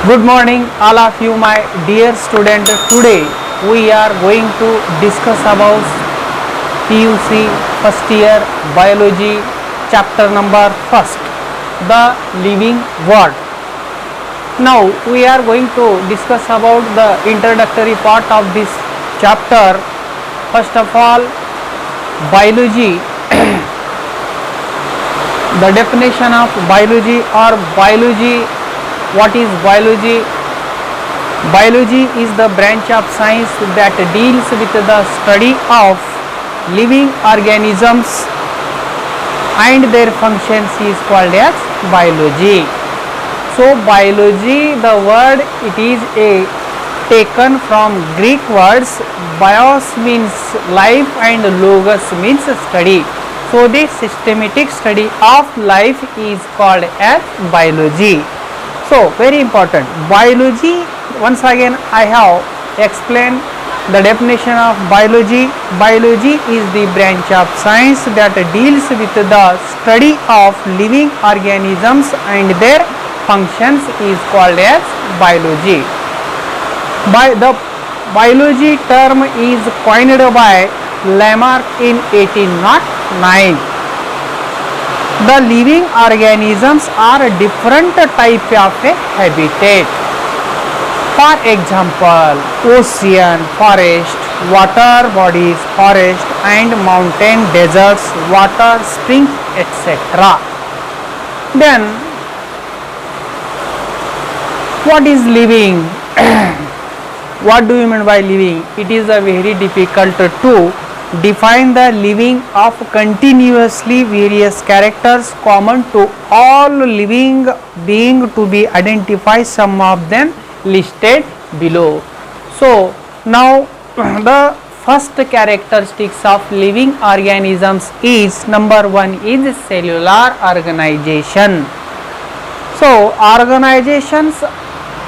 Good morning, all of you, my dear student. Today we are going to discuss about PUC first year biology chapter number first, the living world. Now we are going to discuss about the introductory part of this chapter. First of all, biology. The definition of biology or biology. What is biology? Biology is the branch of science that deals with the study of living organisms and their functions is called as biology. So biology, the word, it is taken from Greek words. Bios means life and logos means study. So this systematic study of life is called as biology. So very important, biology, once again I have explained the definition of biology. Biology is the branch of science that deals with the study of living organisms and their functions is called as biology. The biology term is coined by Lamarck in 1809. The living organisms are different type of a habitat. For example, ocean, forest, water bodies, forest and mountain, deserts, water springs, etc. Then, what is living? What do you mean by living? It is a very difficult to define the living of continuously various characters common to all living being to be identified, some of them listed below. So now the first characteristics of living organisms is, number one is cellular organization. So organizations,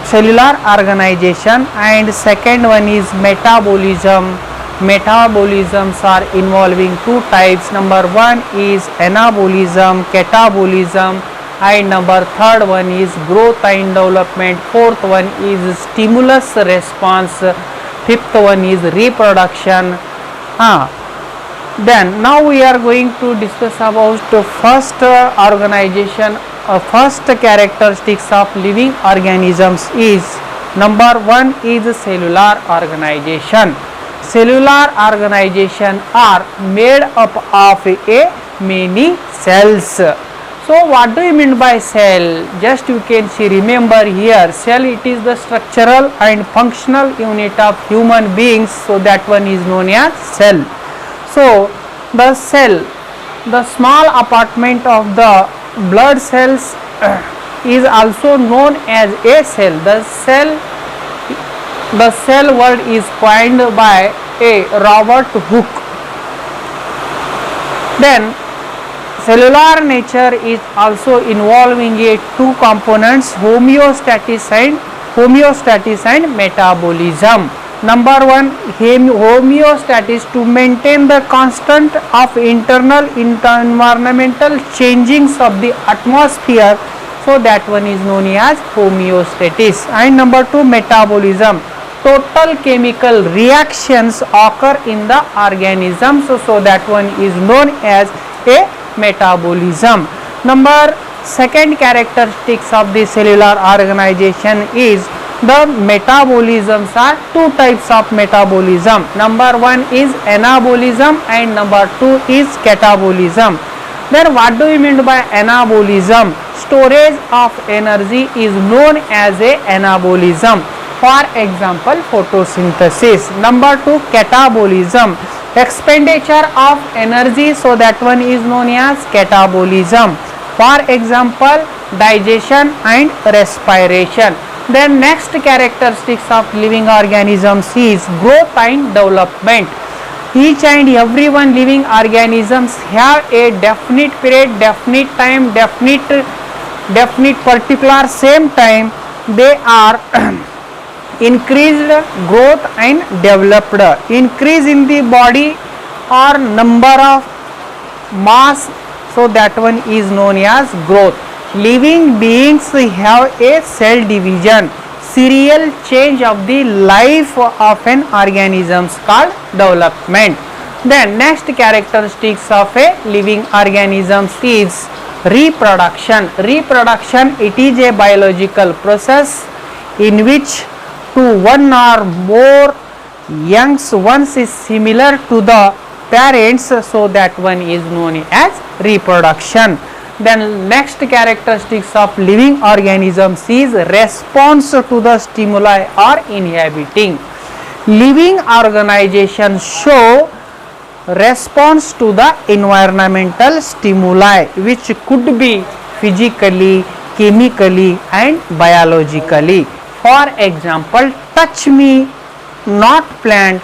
cellular organization, and second one is metabolism. Metabolisms are involving two types. Number one is anabolism, catabolism, and number third one is growth and development. Fourth one is stimulus response. Fifth one is reproduction. Then now we are going to discuss about the first organization. First characteristics of living organisms is, number one is cellular organization. Cellular organization are made up of many cells. So what do you mean by cell? Just you can see, remember here, cell, it is the structural and functional unit of human beings. So that one is known as cell. So the cell, the small apartment of the blood cells is also known as a cell. The cell word is coined by a Robert Hooke. Then cellular nature is also involving two components, homeostasis and metabolism. Number one, homeostasis, to maintain the constant of internal environmental changings of the atmosphere. So that one is known as homeostasis. And number two, metabolism, total chemical reactions occur in the organism. So that one is known as a metabolism. Number second characteristics of the cellular organization is, the metabolisms are two types of metabolism. Number one is anabolism and number two is catabolism. Then what do you mean by anabolism? Storage of energy is known as a anabolism. For example, photosynthesis. Number two, catabolism, expenditure of energy. So that one is known as catabolism. For example, digestion and respiration. Then next characteristics of living organisms is growth and development. Each and every one living organisms have a definite period, definite time, definite particular same time. They are increased growth and developed. Increase in the body or number of mass. So that one is known as growth. Living beings have a cell division. serial change of the life of an organism called development. Then next characteristics of a living organism is reproduction. Reproduction, it is a biological process in which to one or more youngs ones is similar to the parents, so that one is known as reproduction. Then next characteristics of living organisms is response to the stimuli or inhabiting. Living organizations show response to the environmental stimuli, which could be physically, chemically and biologically. For example, touch me not plant.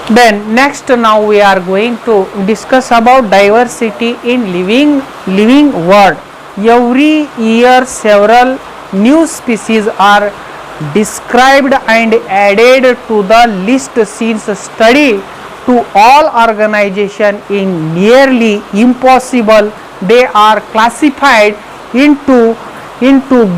Then next, now we are going to discuss about diversity in living world. Every year several new species are described and added to the list, since study to all organization is nearly impossible. They are classified into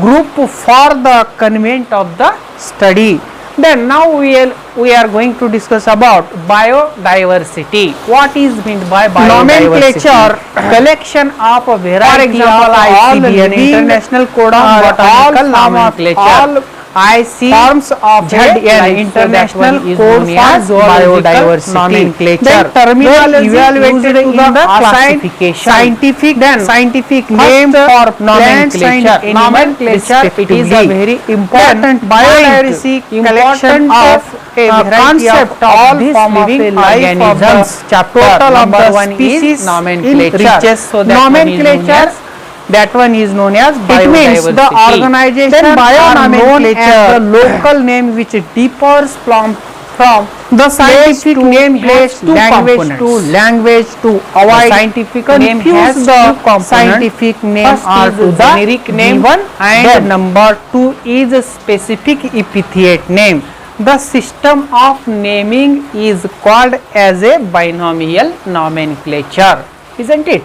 group for the convenience of the study. Then now we are going to discuss about biodiversity. What is meant by biodiversity? Nomenclature, collection of a variety of ICBN, International Code of Botanical Nomenclature, forms of ZN, International Code for Biodiversity Nomenclature. Then terminology evaluated in the classification. Scientific name for nomenclature. Nomenclature, it is a very important biodiversity collection of a concept of all form of living organisms. Chapter number 1 is nomenclature. So that one is known as biodiversity. It means the organization are known as the local name which differs from the scientific name has language to avoid scientific name has the scientific name are to the generic name and number 2 is a specific epithet name. The system of naming is called as a binomial nomenclature, isn't it?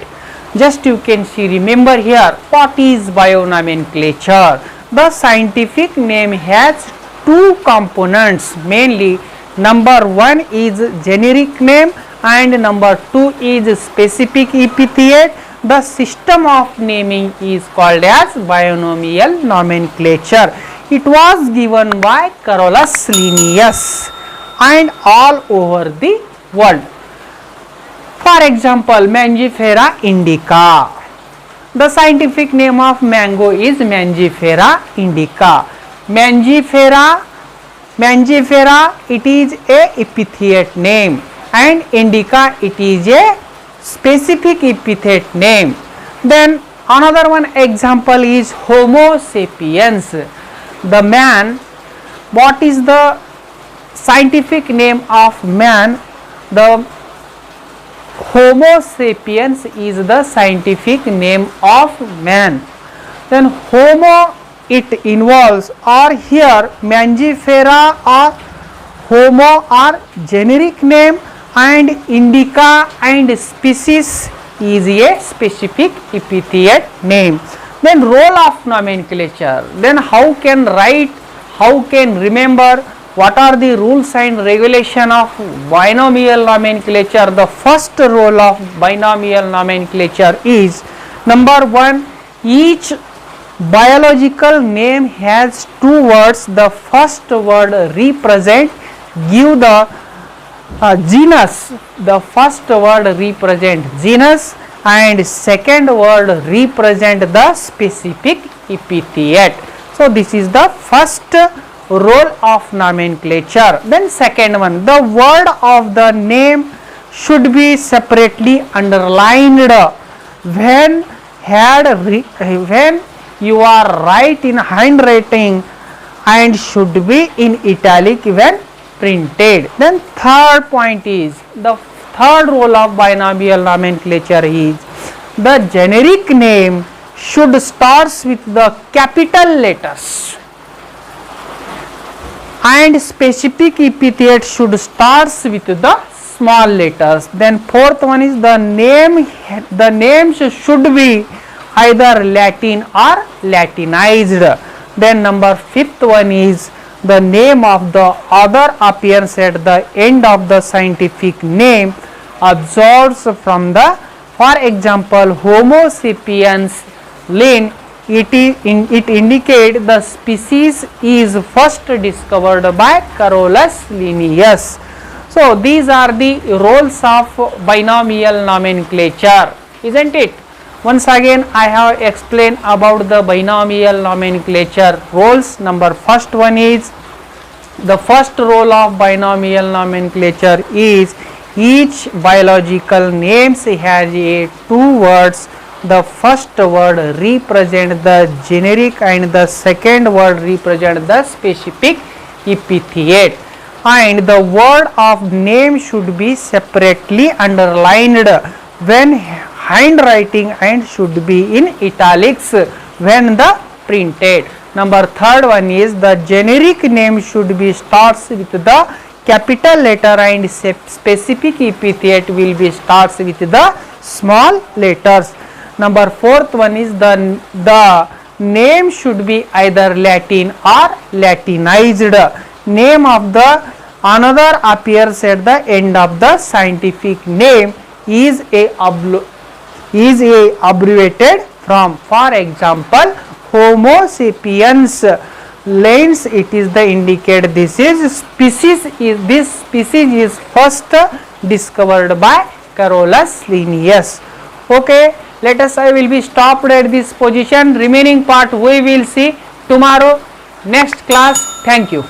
Just you can see, remember here, what is bionomenclature? The scientific name has two components mainly. Number 1 is generic name and number 2 is specific epithet. The system of naming is called as binomial nomenclature. It was given by Carolus Linnaeus and all over the world. For example, Mangifera indica. The scientific name of mango is Mangifera indica. Mangifera, it is a epithet name, and indica, it is a specific epithet name. Then another one example is Homo sapiens. The man, what is the scientific name of man? The Homo sapiens is the scientific name of man. Then Homo, it involves, or here Mangifera or Homo are generic name and indica and species is a specific epithet name. Then role of nomenclature. Then how can write, how can remember, what are the rules and regulation of binomial nomenclature? The first rule of binomial nomenclature is number 1, each biological name has two words. The first word represent, give the genus. The first word represent genus and second word represent the specific epithet. So this is the first role of nomenclature. Then second one, the word of the name should be separately underlined when you are write in handwriting and should be in italic when printed. Then third point is, the third role of binomial nomenclature is the generic name should starts with the capital letters and specific epithet should starts with the small letters. Then fourth one is the names should be either Latin or Latinized. Then number fifth one is the name of the other appears at the end of the scientific name absorbs from the, for example, Homo sapiens lin, it indicate the species is first discovered by Carolus Linnaeus. So these are the roles of binomial nomenclature, isn't it? Once again I have explained about the binomial nomenclature roles. Number first one is, the first role of binomial nomenclature is each biological names has a two words. The first word represent the generic and the second word represent the specific epithet, and the word of name should be separately underlined when handwriting and should be in italics when the printed. Number third one is, the generic name should be starts with the capital letter and specific epithet will be starts with the small letters. Number fourth one is, the name should be either Latin or Latinized. Name of the another appears at the end of the scientific name is a abbreviated from, for example, Homo sapiens lens, it is the indicate this species is first discovered by Carolus Linnaeus. Okay, let us, I will be stopped at this position. Remaining part we will see tomorrow next class. Thank you.